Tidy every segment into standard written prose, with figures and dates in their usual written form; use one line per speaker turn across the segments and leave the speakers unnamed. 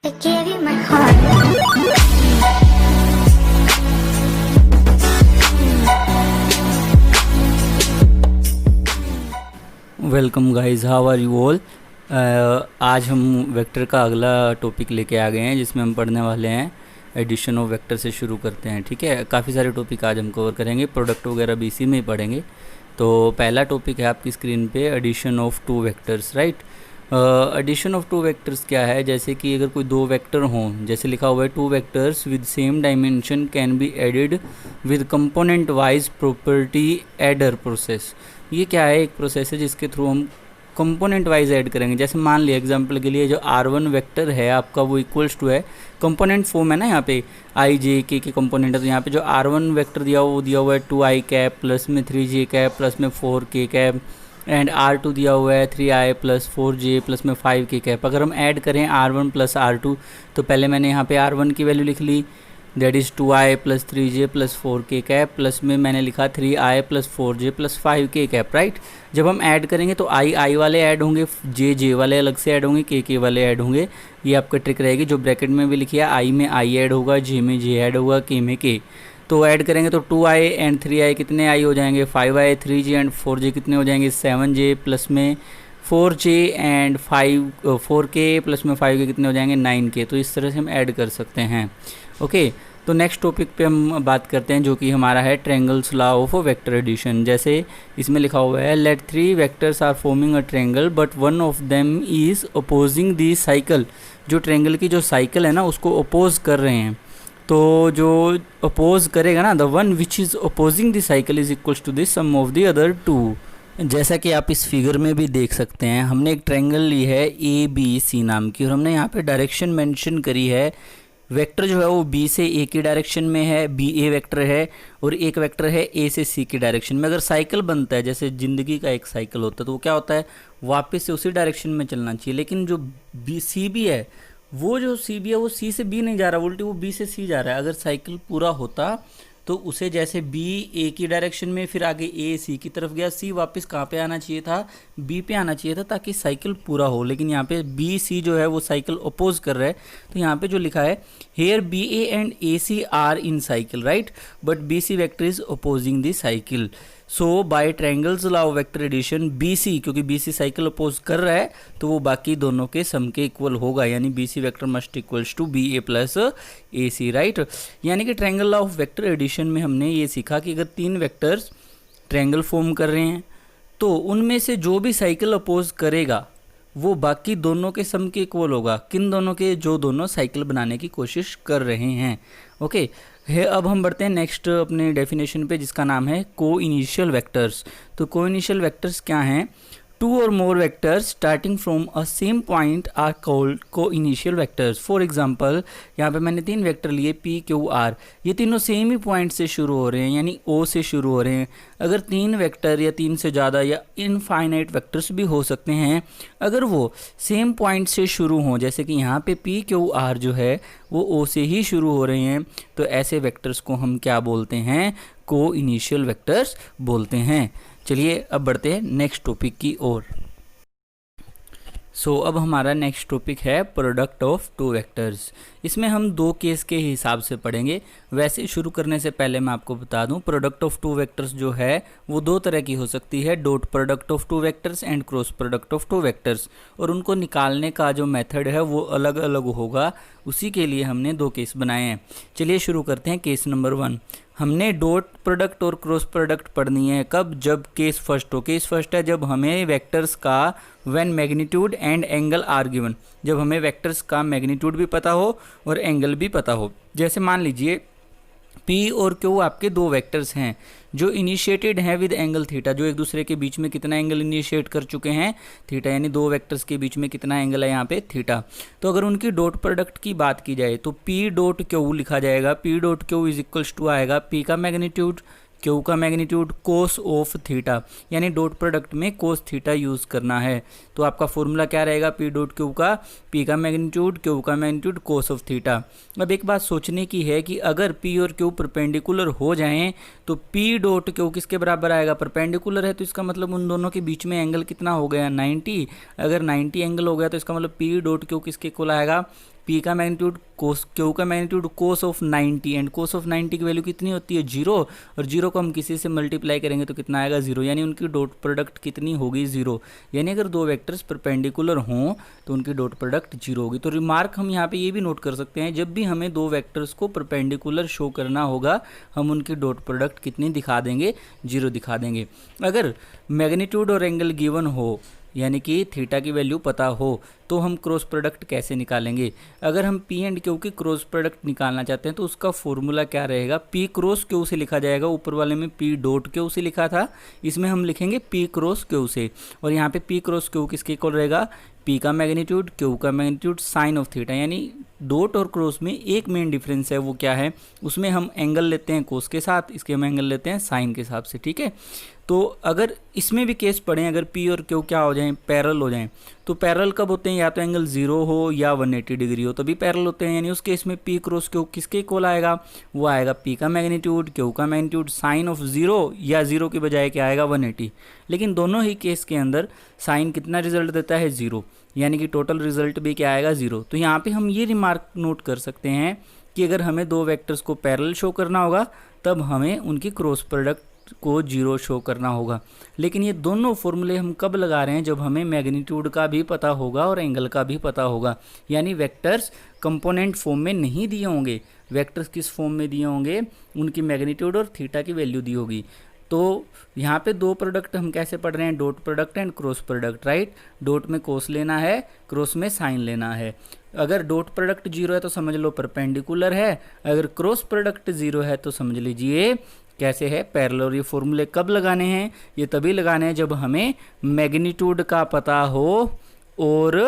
I gave you my heart.
Welcome guys, how are you all. आज हम vector का अगला टॉपिक लेके आ गए हैं जिसमें हम पढ़ने वाले हैं एडिशन ऑफ वेक्टर से शुरू करते हैं। ठीक है, काफ़ी सारे टॉपिक आज हम कवर करेंगे, प्रोडक्ट वगैरह भी इसी में ही पढ़ेंगे। तो पहला टॉपिक है आपकी स्क्रीन पे addition of two vectors, right. Addition of two vectors क्या है, जैसे कि अगर कोई दो वेक्टर हों, जैसे लिखा हुआ है two vectors with same dimension can be added with component wise property adder process. ये क्या है, एक प्रोसेस है जिसके थ्रू हम कंपोनेंट वाइज ऐड करेंगे। जैसे मान लिया एग्जांपल के लिए जो r1 वेक्टर है आपका वो इक्वल्स टू है, कंपोनेंट फॉर्म है ना, यहाँ पे i j k के कंपोनेंट है। तो यहाँ पे जो r1 वेक्टर दिया हुआ वो दिया हुआ है 2i कैप प्लस में 3j कैप प्लस में 4k कैप, एंड r2 दिया हुआ है 3i प्लस 4j प्लस में 5k कैप। अगर हम ऐड करें r1 प्लस r2, तो पहले मैंने यहाँ पे r1 की वैल्यू लिख ली, that is 2i plus 3j plus 4k cap, plus में मैंने लिखा 3i plus 4j plus 5k cap, right. जब हम ऐड करेंगे तो i वाले ऐड होंगे, j वाले अलग से ऐड होंगे, k वाले ऐड होंगे। ये आपका ट्रिक रहेगी, जो ब्रैकेट में भी लिखी है, i में i ऐड होगा, j में j ऐड होगा, k में k। तो ऐड करेंगे तो 2i एंड 3i कितने i हो जाएंगे, 5i, 3j एंड 4j कितने हो जाएंगे, 7j प्लस में 4j एंड 4k प्लस में 5k कितने हो जाएंगे, 9k। तो इस तरह से हम ऐड कर सकते हैं। ओके, तो नेक्स्ट टॉपिक पे हम बात करते हैं जो कि हमारा है triangles law of vector addition. जैसे इसमें लिखा हुआ है, let 3 vectors are forming a triangle but one of them is opposing the cycle. जो ट्रायंगल की जो साइकिल है ना उसको अपोज कर रहे हैं, तो जो अपोज करेगा ना, the one which is opposing the cycle is equals to the sum of the other two. जैसा कि आप इस फिगर में भी देख सकते हैं, हमने एक ट्रायंगल ली है ए बी सी नाम की, और हमने यहाँ पे डायरेक्शन मेंशन करी है। वेक्टर जो है वो बी से ए की डायरेक्शन में है, बी ए वेक्टर है, और एक वेक्टर है ए से सी की डायरेक्शन में। अगर साइकिल बनता है, जैसे ज़िंदगी का एक साइकिल होता है, तो वो क्या होता है, वापस से उसी डायरेक्शन में चलना चाहिए। लेकिन जो बी सी बी है, वो जो सी बी है वो सी से बी नहीं जा रहा, उल्टी वो बी से सी जा रहा है। अगर साइकिल पूरा होता तो उसे जैसे बी ए की डायरेक्शन में, फिर आगे ए सी की तरफ गया, सी वापस कहाँ पे आना चाहिए था, बी पे आना चाहिए था, ताकि साइकिल पूरा हो। लेकिन यहाँ पे बी सी जो है वो साइकिल अपोज कर रहा है। तो यहाँ पे जो लिखा है, here B A and A C are in cycle, right, but B C vector is opposing the cycle. So by triangles law of vector addition B C, क्योंकि बी सी साइकिल अपोज कर रहा है तो वो बाकी दोनों के सम के इक्वल होगा, यानी B C vector must equals to B A plus A C, right. यानी कि triangle law of vector addition में हमने ये सीखा कि अगर 3 वेक्टर्स ट्रायंगल फॉर्म कर रहे हैं तो उनमें से जो भी साइकिल अपोज करेगा वो बाकी दोनों के सम के इक्वल होगा। किन दोनों के, जो दोनों साइकिल बनाने की कोशिश कर रहे हैं। ओके है, अब हम बढ़ते हैं नेक्स्ट अपने डेफिनेशन पे, जिसका नाम है को इनिशियल वेक्टर्स। तो को इनिशियल वेक्टर्स क्या हैं, टू और more vectors starting from a same point are called coinitial vectors. For example, यहाँ पे मैंने 3 वेक्टर लिए पी क्यू आर, ये तीनों सेम ही पॉइंट से शुरू हो रहे हैं, यानी ओ से शुरू हो रहे हैं। अगर 3 वेक्टर या 3 से ज़्यादा या इनफाइनाइट वेक्टर्स भी हो सकते हैं, अगर वो सेम पॉइंट से शुरू हों, जैसे कि यहाँ पे पी क्यू आर जो है वो ओ से ही शुरू हो रहे हैं, तो ऐसे वेक्टर्स को हम क्या बोलते हैं, को इनिशियल वेक्टर्स बोलते हैं। चलिए अब बढ़ते हैं नेक्स्ट टॉपिक की ओर। सो अब हमारा नेक्स्ट टॉपिक है प्रोडक्ट ऑफ टू वेक्टर्स। इसमें हम 2 केस के हिसाब से पढ़ेंगे। वैसे शुरू करने से पहले मैं आपको बता दूं, प्रोडक्ट ऑफ टू वेक्टर्स जो है वो 2 तरह की हो सकती है, dot product of two vectors and cross product of two vectors, और उनको निकालने का जो मेथड है वो अलग अलग होगा। उसी के लिए हमने 2 केस बनाए हैं। चलिए शुरू करते हैं केस नंबर 1। हमने डॉट प्रोडक्ट और क्रॉस प्रोडक्ट पढ़नी है कब, जब केस फर्स्ट हो। केस फर्स्ट है जब हमें वेक्टर्स का when magnitude and angle are given, जब हमें वेक्टर्स का मैग्नीट्यूड भी पता हो और एंगल भी पता हो। जैसे मान लीजिए P और Q आपके 2 वेक्टर्स हैं जो इनिशिएटेड हैं विद एंगल थीटा, जो एक दूसरे के बीच में कितना एंगल इनिशिएट कर चुके हैं, थीटा, यानी 2 वेक्टर्स के बीच में कितना एंगल है यहाँ पे, थीटा। तो अगर उनकी डॉट प्रोडक्ट की बात की जाए तो P डॉट Q लिखा जाएगा, P dot Q is equals to आएगा P का मैग्नीट्यूड, Q का मैग्नीट्यूड, कोस ऑफ थीटा, यानी डॉट प्रोडक्ट में कोस थीटा यूज़ करना है। तो आपका फॉर्मूला क्या रहेगा, P डॉट Q का P का मैग्नीट्यूड, Q का मैग्नीट्यूड, कोस ऑफ थीटा। अब एक बात सोचने की है कि अगर P और Q परपेंडिकुलर हो जाएं तो P डॉट Q किसके बराबर आएगा, परपेंडिकुलर है, तो इसका मतलब उन दोनों के बीच में एंगल कितना हो गया, 90। अगर 90 एंगल हो गया तो इसका मतलब P डॉट Q किसके इक्वल आएगा, पी का मैग्नीट्यूड कोस, क्यू का magnitude cos of 90, and cos of 90 की वैल्यू कितनी होती है 0, और 0 को हम किसी से मल्टीप्लाई करेंगे तो कितना आएगा 0, यानी उनकी डॉट प्रोडक्ट कितनी होगी 0। यानी अगर दो वेक्टर्स परपेंडिकुलर हों तो उनकी डॉट प्रोडक्ट 0 होगी। तो रिमार्क हम यहाँ पे ये भी नोट कर सकते हैं, जब भी हमें दो वेक्टर्स को परपेंडिकुलर शो करना होगा हम उनकी डॉट प्रोडक्ट कितनी दिखा देंगे, 0 दिखा देंगे। अगर मैग्नीट्यूड और एंगल गिवन हो, यानी कि थीटा की वैल्यू पता हो, तो हम क्रॉस प्रोडक्ट कैसे निकालेंगे। अगर हम पी एंड क्यू की क्रॉस प्रोडक्ट निकालना चाहते हैं तो उसका फॉर्मूला क्या रहेगा, पी क्रॉस क्यू से लिखा जाएगा। ऊपर वाले में पी डॉट क्यू से लिखा था, इसमें हम लिखेंगे पी क्रॉस क्यू से। और यहाँ पे पी क्रॉस क्यू किसके इक्वल रहेगा, पी का मैग्नीट्यूड, क्यू का मैग्नीट्यूड, साइन ऑफ थीटा। यानी डॉट और क्रॉस में एक मेन डिफरेंस है, वो क्या है, उसमें हम एंगल लेते हैं कोस के साथ, इसके हम एंगल लेते हैं साइन के हिसाब से, ठीक है। तो अगर इसमें भी केस पढ़ें, अगर पी और क्यू क्या हो जाएं, पैरेलल हो जाएं, तो पैरेलल कब होते हैं, या तो एंगल 0 हो या 180 डिग्री हो, तभी पैरेलल होते हैं। यानी उस केस में पी क्रॉस क्यू किसके इक्वल आएगा, वो आएगा पी का मैग्नीट्यूड, क्यू का मैग्नीट्यूड, साइन ऑफ 0, या 0 की बजाय क्या आएगा 180। लेकिन दोनों ही केस के अंदर साइन कितना रिजल्ट देता है 0, यानी कि टोटल रिजल्ट भी क्या आएगा 0। तो यहाँ पे हम ये रिमार्क नोट कर सकते हैं कि अगर हमें दो वेक्टर्स को पैरेलल शो करना होगा तब हमें उनकी क्रॉस प्रोडक्ट को 0 शो करना होगा। लेकिन ये दोनों फॉर्मूले हम कब लगा रहे हैं, जब हमें मैग्नीट्यूड का भी पता होगा और एंगल का भी पता होगा। यानी वेक्टर्स कंपोनेंट फॉर्म में नहीं दिए होंगे, वेक्टर्स किस फॉर्म में दिए होंगे, उनकी मैग्नीट्यूड और थीटा की वैल्यू दी होगी। तो यहाँ पे दो प्रोडक्ट हम कैसे पढ़ रहे हैं, dot product and cross product, right. Dot में कोस लेना है, क्रॉस में साइन लेना है। अगर डॉट प्रोडक्ट 0 है तो समझ लो परपेंडिकुलर है, अगर क्रॉस प्रोडक्ट 0 है तो समझ लीजिए कैसे है, पैरेलल। ये फॉर्मूले कब लगाने हैं, ये तभी लगाने हैं जब हमें मैग्नीट्यूड का पता हो और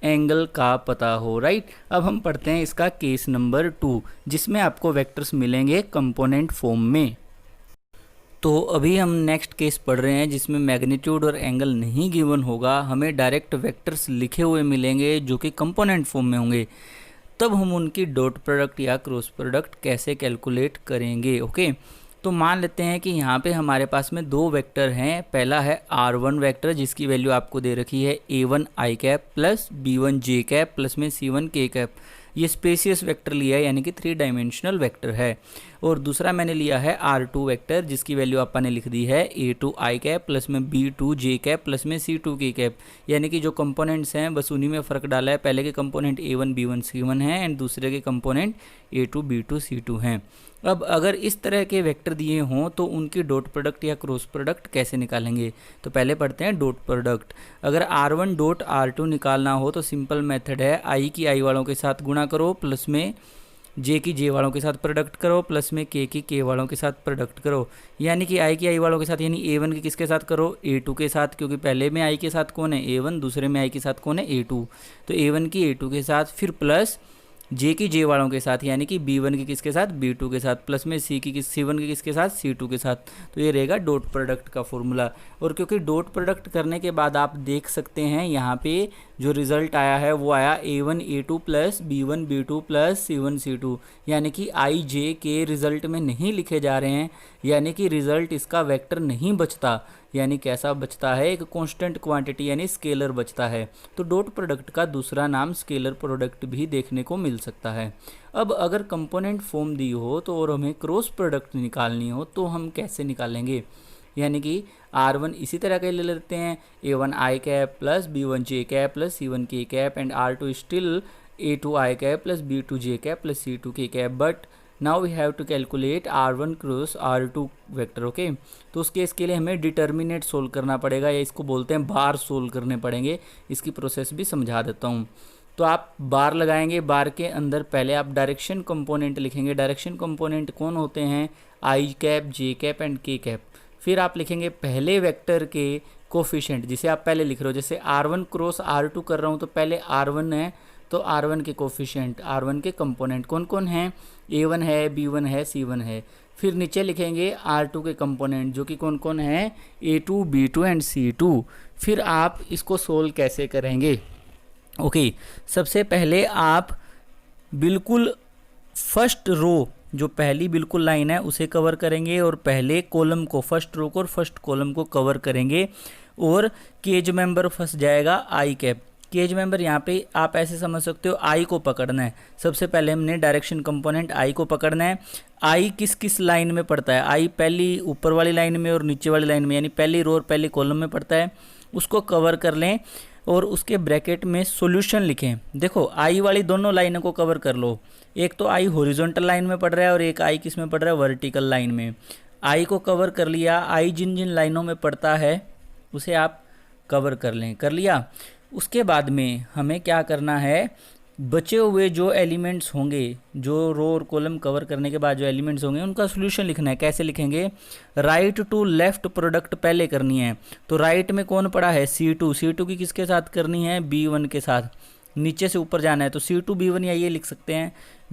एंगल का पता हो, राइट। अब हम पढ़ते हैं इसका केस नंबर 2, जिसमें आपको वेक्टर्स मिलेंगे कंपोनेंट फॉर्म में। तो अभी हम नेक्स्ट केस पढ़ रहे हैं जिसमें मैग्नीट्यूड और एंगल नहीं गिवन होगा, हमें डायरेक्ट वेक्टर्स लिखे हुए मिलेंगे जो कि कंपोनेंट फॉर्म में होंगे। तब हम उनकी डॉट प्रोडक्ट या क्रॉस प्रोडक्ट कैसे कैलकुलेट करेंगे, ओके। तो मान लेते हैं कि यहाँ पे हमारे पास में दो वेक्टर हैं। पहला है R1 वेक्टर जिसकी वैल्यू आपको दे रखी है A1 i cap plus B1 j cap plus में C1 k कैप। ये स्पेसियस वेक्टर लिया है, यानी कि 3 डायमेंशनल वेक्टर है। और दूसरा मैंने लिया है R2 वेक्टर जिसकी वैल्यू आपा ने लिख दी है A2 i कैप प्लस में B2 j कैप प्लस में C2 k कैप। यानी कि जो कंपोनेंट्स हैं बस उन्हीं में फ़र्क डाला है, पहले के कंपोनेंट A1 B1 C1 हैं एंड दूसरे के कंपोनेंट A2 B2 C2 हैं। अब अगर इस तरह के वेक्टर दिए हों तो उनकी डॉट प्रोडक्ट या क्रॉस प्रोडक्ट कैसे निकालेंगे। तो पहले पढ़ते हैं डॉट प्रोडक्ट। अगर R1 डॉट R2 निकालना हो तो सिंपल मेथड है, i की i वालों के साथ गुणा करो, प्लस में j की j वालों के साथ प्रोडक्ट करो, प्लस में k की k वालों के साथ प्रोडक्ट करो। यानी कि i की i वालों के साथ, यानी A1 के किसके साथ करो, A2 के साथ, क्योंकि पहले में i के साथ कौन है A1, दूसरे में i के साथ कौन है A2। तो A1 की A2 के साथ, फिर प्लस जे की जे वालों के साथ, यानी कि B1 के किसके साथ B2 के साथ, प्लस में C1 के किसके साथ C2 के साथ। तो ये रहेगा डॉट प्रोडक्ट का फॉर्मूला। और क्योंकि डॉट प्रोडक्ट करने के बाद आप देख सकते हैं यहाँ पे जो रिज़ल्ट आया है वो आया A1 A2 plus B1 B2 plus C1 C2, यानी कि I J के रिज़ल्ट में नहीं लिखे जा रहे हैं, यानी कि रिज़ल्ट इसका वेक्टर नहीं बचता। यानी कैसा बचता है, एक कांस्टेंट क्वांटिटी यानी स्केलर बचता है। तो डॉट प्रोडक्ट का दूसरा नाम स्केलर प्रोडक्ट भी देखने को मिल सकता है। अब अगर कंपोनेंट फॉर्म दी हो तो और हमें क्रॉस प्रोडक्ट निकालनी हो तो हम कैसे निकालेंगे। यानी कि R1 इसी तरह के ले लेते हैं, A1 i cap plus B1 j cap plus C1 k cap and R2 still A2 i cap plus B2 j cap plus C2 k cap. But now we have to calculate R1 cross R2 vector, okay. तो उस case के लिए हमें determinate solve करना पड़ेगा, या इसको बोलते हैं बार सोल्व करने पड़ेंगे। इसकी प्रोसेस भी समझा देता हूँ। तो आप बार लगाएंगे, बार के अंदर पहले आप डायरेक्शन कंपोनेंट लिखेंगे। डायरेक्शन कंपोनेंट कौन होते हैं, I cap J cap and K cap. फिर आप लिखेंगे पहले वेक्टर के कोफिशिएंट, जिसे आप पहले लिख रहे हो। जैसे R1 क्रॉस R2 कर रहा हूँ तो पहले R1 है, तो R1 के कोफिशिएंट, R1 के कंपोनेंट कौन कौन हैं, A1 है, B1 है, C1 है। फिर नीचे लिखेंगे R2 के कंपोनेंट जो कि कौन कौन है, A2 B2 एंड C2। फिर आप इसको सोल्व कैसे करेंगे, ओके। सबसे पहले आप बिल्कुल फर्स्ट रो, जो पहली बिल्कुल लाइन है उसे कवर करेंगे, और पहले कॉलम को, फर्स्ट रो को और फर्स्ट कॉलम को कवर करेंगे। और केज मेंबर फंस जाएगा I कैप। केज मेंबर यहाँ पे आप ऐसे समझ सकते हो, आई को पकड़ना है। सबसे पहले हमने डायरेक्शन कंपोनेंट आई को पकड़ना है। आई किस किस लाइन में पड़ता है, आई पहली ऊपर वाली लाइन में और नीचे वाली लाइन में, यानी पहली रो और पहली कॉलम में पड़ता है। उसको कवर कर लें और उसके ब्रैकेट में सॉल्यूशन लिखें। देखो आई वाली दोनों लाइनों को कवर कर लो। एक तो आई हॉरिजॉन्टल लाइन में पड़ रहा है और एक आई किस में पड़ रहा है, वर्टिकल लाइन में। आई को कवर कर लिया। आई जिन जिन लाइनों में पड़ता है उसे आप कवर कर लें। कर लिया। उसके बाद में हमें क्या करना है, बचे हुए जो एलिमेंट्स होंगे, जो रो और कॉलम कवर करने के बाद जो एलिमेंट्स होंगे उनका सॉल्यूशन लिखना है। कैसे लिखेंगे, राइट टू लेफ्ट प्रोडक्ट पहले करनी है। तो राइट में कौन पड़ा है, C2। C2 की किसके साथ करनी है, B1 के साथ। नीचे से ऊपर जाना है तो C2 B1, या ये लिख सकते हैं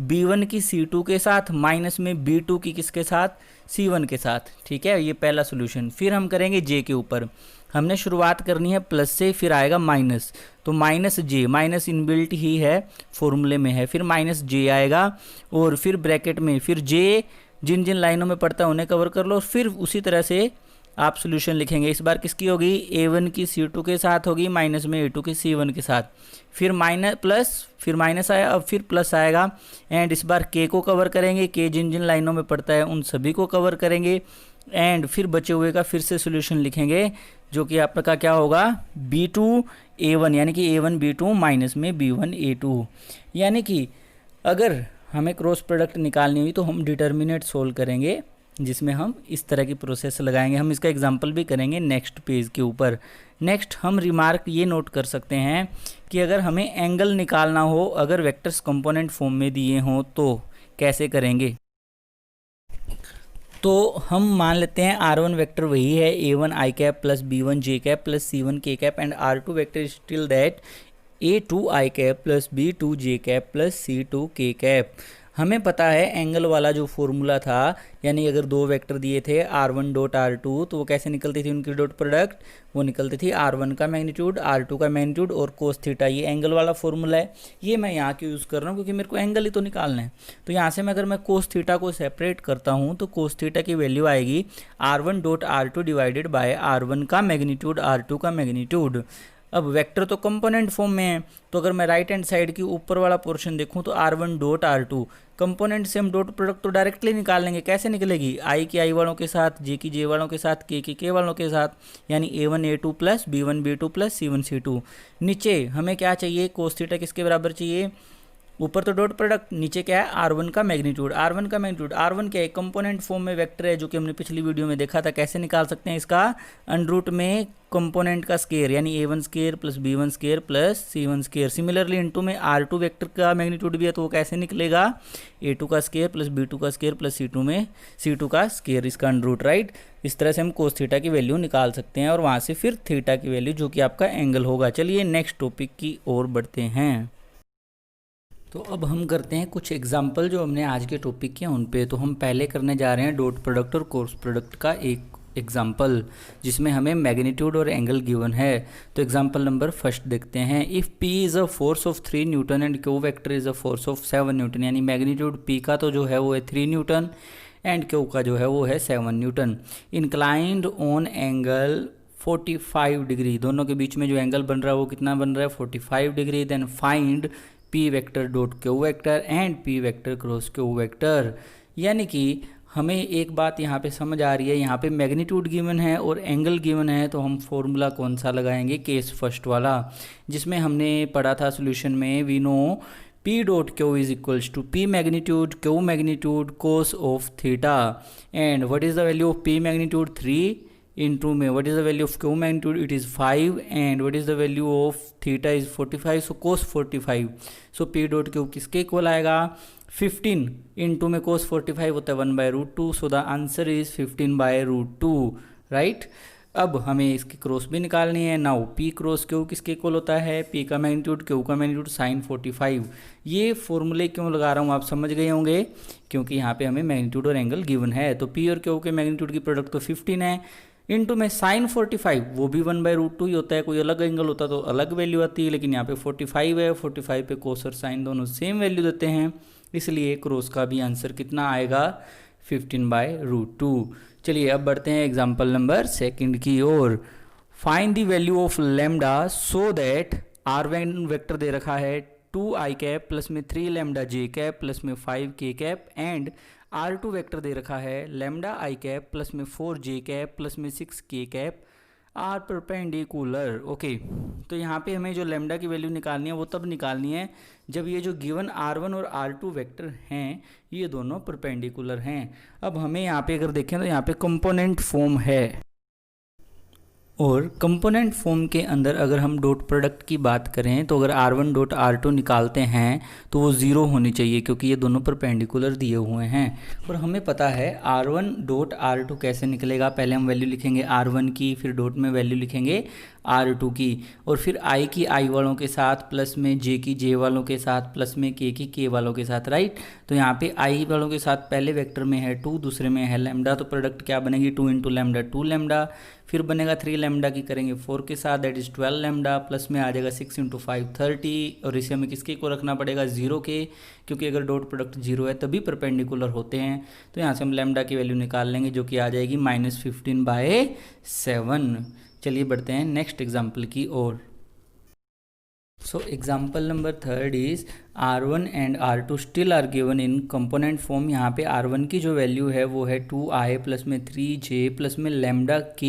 B1 की C2 के साथ माइनस में B2 की किसके साथ, C1 के साथ। ठीक है, ये पहला सॉल्यूशन। फिर हम करेंगे J के ऊपर। हमने शुरुआत करनी है प्लस से, फिर आएगा माइनस, तो माइनस J, माइनस इनबिल्ट ही है, फॉर्मूले में है। फिर माइनस J आएगा और फिर ब्रैकेट में फिर J जिन जिन लाइनों में पड़ता है उन्हें कवर कर लो। फिर उसी तरह से आप सॉल्यूशन लिखेंगे। इस बार किसकी होगी, A1 की C2 के साथ होगी, माइनस में A2 की C1 के साथ। फिर माइनस प्लस, फिर माइनस आया, अब फिर प्लस आएगा। एंड इस बार K को कवर करेंगे। K जिन जिन लाइनों में पड़ता है उन सभी को कवर करेंगे। एंड फिर बचे हुए का फिर से सॉल्यूशन लिखेंगे, जो कि आपका क्या होगा, B2 A1, यानी कि A1 B2 माइनस में B1 A2। यानी कि अगर हमें क्रॉस प्रोडक्ट निकालनी हुई तो हम डिटर्मिनेंट सोल्व करेंगे, जिसमें हम इस तरह की प्रोसेस लगाएंगे। हम इसका एग्जांपल भी करेंगे नेक्स्ट पेज के ऊपर। नेक्स्ट हम रिमार्क ये नोट कर सकते हैं कि अगर हमें एंगल निकालना हो, अगर वेक्टर्स कंपोनेंट फॉर्म में दिए हों तो कैसे करेंगे। तो हम मान लेते हैं R1 वेक्टर वही है A1 I cap plus B1 J cap plus C1 K cap, and R2 vector still that A2 I cap plus B2 J cap plus C2 K cap. हमें पता है एंगल वाला जो फॉर्मूला था, यानी अगर दो वेक्टर दिए थे R1 डॉट R2 तो वो कैसे निकलती थी उनकी डॉट प्रोडक्ट, वो निकलती थी R1 का मैग्नीट्यूड R2 का मैग्नीट्यूड और कोस थीटा। ये एंगल वाला फॉर्मूला है, ये मैं यहाँ क्यों यूज़ कर रहा हूँ, क्योंकि मेरे को एंगल ही तो निकालना है। तो यहाँ से मैं अगर मैं कोस थीटा को सेपरेट करता हूँ तो कोस थीटा की वैल्यू आएगी R1 dot R2 divided by R1 का मैग्नीट्यूड R2 का मैग्नीट्यूड। अब वेक्टर तो कंपोनेंट फॉर्म में है, तो अगर मैं राइट हैंड साइड की ऊपर वाला पोर्शन देखूं तो R1 डॉट R2 कंपोनेंट से हम डॉट प्रोडक्ट तो डायरेक्टली निकाल लेंगे। कैसे निकलेगी, I की I वालों के साथ, J की J वालों के साथ, K की K वालों के साथ, यानी A1 A2 plus B1 B2 plus C1 C2। नीचे हमें क्या चाहिए, कोस थीटा किसके बराबर चाहिए, ऊपर तो डॉट प्रोडक्ट, नीचे क्या है R1 का मैग्नीट्यूड। R1 का मैग्नीट्यूड, R1 क्या है, कंपोनेंट फॉर्म में वेक्टर है, जो कि हमने पिछली वीडियो में देखा था। कैसे निकाल सकते हैं इसका, अंडर रूट में कंपोनेंट का स्केयर, यानी A1 square plus B1 square plus C1 square. Similarly into में R2 वेक्टर का मैग्नीट्यूड भी है, तो वो कैसे निकलेगा, A2 का स्केयर प्लस B2 का स्केयर प्लस C2 में C2 का स्केयर, इसका अंडर रूट, राइट। इस तरह से हम कोस थीटा की वैल्यू निकाल सकते हैं और वहाँ से फिर थीटा की वैल्यू, जो कि आपका एंगल होगा। चलिए नेक्स्ट टॉपिक की ओर बढ़ते हैं। तो अब हम करते हैं कुछ एग्जाम्पल जो हमने आज के टॉपिक के उन पे। तो हम पहले करने जा रहे हैं डॉट प्रोडक्ट और कोस प्रोडक्ट का एक एग्जाम्पल, जिसमें हमें मैग्नीट्यूड और एंगल गिवन है। तो एग्जाम्पल नंबर फर्स्ट देखते हैं। If P is a force of 3 Newton and Q vector is a force of 7 Newton, यानी मैग्नीट्यूड P का तो जो है वो है 3 न्यूटन एंड Q का जो है वो है 7 Newton. Inclined on angle 45 degree, दोनों के बीच में जो एंगल बन रहा है वो कितना बन रहा है, 45 degree. Then find P vector dot Q vector and P vector cross Q vector. यानी कि हमें एक बात यहाँ पे समझ आ रही है, यहाँ पे मैग्नीट्यूड गिवन है और एंगल गिवन है, तो हम फॉर्मूला कौन सा लगाएंगे, केस फर्स्ट वाला, जिसमें हमने पढ़ा था सॉल्यूशन में, we know P dot Q is equals to P magnitude Q magnitude cos of theta, and what is the value of P magnitude 3 into में what is the value of Q magnitude, it is 5, and what is the value of theta is 45, so cos 45, so P dot Q किसके equal आएगा, 15 into में cos 45 होता है 1/√2, so the answer is 15/√2, right। अब हमें इसकी cross भी निकालनी है। नाउ P क्रॉस Q किसके इक्वल होता है, P का मैग्नीट्यूड Q का मैग्नीट्यूड sin 45। ये फॉर्मूले क्यों लगा रहा हूँ आप समझ गए होंगे, क्योंकि यहाँ पे हमें मैग्नीट्यूड और एंगल गिवन है। तो P और Q के मैग्नीट्यूड की प्रोडक्ट तो 15 है, इनटू में साइन 45 वो भी 1/√2 ही होता है। कोई अलग एंगल होता तो अलग वैल्यू आती है, लेकिन यहाँ पे 45 है, 45 पे कोस और साइन दोनों सेम वैल्यू देते हैं, इसलिए क्रॉस का भी आंसर कितना आएगा, 15/√2। चलिए अब बढ़ते हैं एग्जाम्पल नंबर सेकंड की ओर। Find the value of lambda so that R1 vector दे रखा है 2i कैप प्लस में 3 लैम्डा j कैप प्लस में 5k cap and R2 vector दे रखा है लैम्डा i कैप प्लस में 4j कैप प्लस में 6k cap are perpendicular. Okay, तो यहाँ पे हमें जो लैम्डा की वैल्यू निकालनी है वो तब निकालनी है जब ये जो गिवन R1 और R2 वेक्टर हैं ये दोनों परपेंडिकुलर हैं। अब हमें यहाँ पे अगर देखें तो यहाँ पे कंपोनेंट फॉर्म है और कंपोनेंट फॉर्म के अंदर अगर हम डॉट प्रोडक्ट की बात करें तो अगर R1 डॉट R2 निकालते हैं तो वो ज़ीरो होनी चाहिए क्योंकि ये दोनों परपेंडिकुलर दिए हुए हैं। और हमें पता है R1 डॉट R2 कैसे निकलेगा, पहले हम वैल्यू लिखेंगे R1 की, फिर डॉट में वैल्यू लिखेंगे R2 की, और फिर I की I वालों के साथ प्लस में J की J वालों के साथ प्लस में K की K वालों के साथ, राइट। तो यहाँ पे I वालों के साथ पहले वेक्टर में है 2, दूसरे में है लैम्डा, तो प्रोडक्ट क्या बनेगी 2 इंटू लैम्डा 2 लैम्डा, फिर बनेगा 3 लैम्डा की करेंगे 4 के साथ दैट इज़ 12 लैम्डा, प्लस में आ जाएगा 6 इंटू 5 30, और इसे हमें किसके को रखना पड़ेगा 0 के, क्योंकि अगर डॉट प्रोडक्ट 0 है तभी परपेंडिकुलर होते हैं। तो यहाँ से हम लैम्डा की वैल्यू निकाल लेंगे जो कि आ जाएगी -15/7। चलिए बढ़ते हैं नेक्स्ट एग्जाम्पल की ओर। So example number 3 is R1 and R2 still are given in component form। यहाँ पे R1 की जो वैल्यू है वो है 2i प्लस में 3j प्लस में लैम्डा k,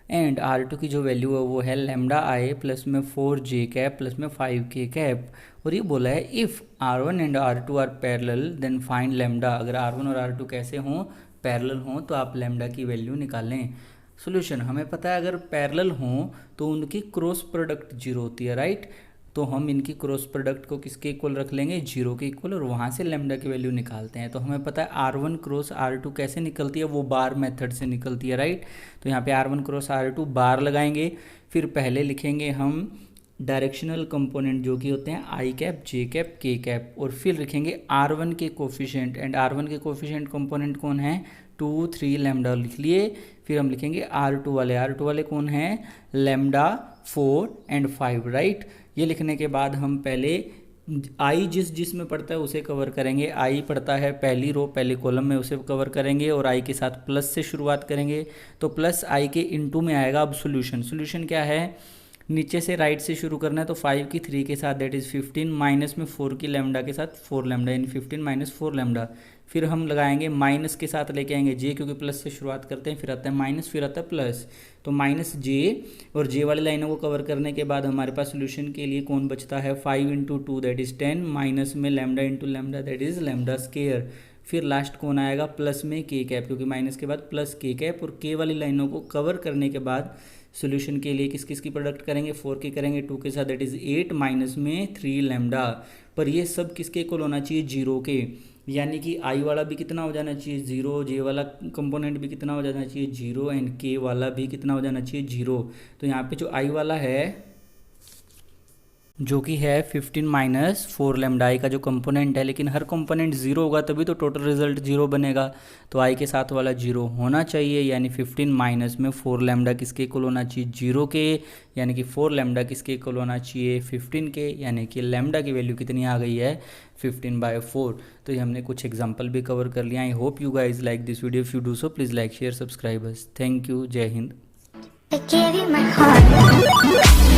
एंड R2 की जो वैल्यू है वो है लैम्डा i प्लस में 4j कैप प्लस में 5k कैप। और ये बोला है if R1 and R2 are parallel then find lambda. अगर R1 और R2 कैसे हों, पैरेलल हों, तो आप लैम्डा की वैल्यू निकालें। सोल्यूशन हमें पता है अगर पैरेलल हों तो उनकी क्रॉस प्रोडक्ट 0 होती है, राइट। तो हम इनकी क्रॉस प्रोडक्ट को किसके इक्वल रख लेंगे 0 के इक्वल, और वहाँ से लैम्डा की वैल्यू निकालते हैं। तो हमें पता है R1 क्रॉस R2 कैसे निकलती है, वो बार मेथड से निकलती है, राइट। तो यहाँ पे R1 क्रॉस R2 बार लगाएंगे, फिर पहले लिखेंगे हम डायरेक्शनल कंपोनेंट जो कि होते हैं I cap J cap K cap, और फिर लिखेंगे R1 के कोफिशिएंट, एंड R1 के कोफिशिएंट कंपोनेंट कौन है 2 3 लैम्डा लिख लिए। फिर हम लिखेंगे R2 वाले कौन हैं लैम्डा 4 एंड 5, राइट। ये लिखने के बाद हम पहले I जिस में पढ़ता है उसे कवर करेंगे। I पढ़ता है पहली रो पहले कॉलम में, उसे कवर करेंगे, और I के साथ प्लस से शुरुआत करेंगे। तो प्लस I के इनटू में आएगा। अब सोल्यूशन क्या है, नीचे से राइट से शुरू करना है। तो 5 की 3 के साथ दैट इज़ 15, माइनस में 4 की लैम्डा के साथ 4 लैम्डा, यानी 15 माइनस 4 लैम्डा। फिर हम लगाएंगे माइनस के साथ लेके आएंगे J, क्योंकि प्लस से शुरुआत करते हैं, फिर आता है माइनस, फिर आता है प्लस। तो माइनस J और J वाली लाइनों को कवर करने के बाद हमारे पास सोल्यूशन के लिए कौन बचता है 5 इंटू 2 दैट इज़ 10, माइनस में lambda into lambda that is lambda square. फिर लास्ट कौन आएगा प्लस में K कैप, क्योंकि माइनस के बाद प्लस K कैप, और K वाली लाइनों को कवर करने के बाद सोल्यूशन के लिए किस की प्रोडक्ट करेंगे 4 की करेंगे 2 के साथ दैट इज़ 8, माइनस में 3 लैम्डा। पर ये सब किसके इक्वल होना चाहिए 0 के, यानी कि I वाला भी कितना हो जाना चाहिए 0, J वाला कंपोनेंट भी कितना हो जाना चाहिए 0, एंड K वाला भी कितना हो जाना चाहिए 0। तो यहाँ पे जो I वाला है जो कि है 15 माइनस 4 लैम्डा I का जो कंपोनेंट है, लेकिन हर कंपोनेंट 0 होगा तभी तो टोटल रिजल्ट 0 बनेगा। तो I के साथ वाला 0 होना चाहिए, यानी 15 माइनस में 4 लैम्डा किसके इक्वल होना चाहिए 0 के, यानी कि 4 लैम्डा किसके इक्वल होना चाहिए 15 के, यानी कि लैम्डा की वैल्यू कितनी आ गई है 15/4। तो ये हमने कुछ एग्जाम्पल भी कवर कर लिया। I hope you guys like this video. If you do so please like share subscribers. Thank you, जय Hind.
I gave you my heart.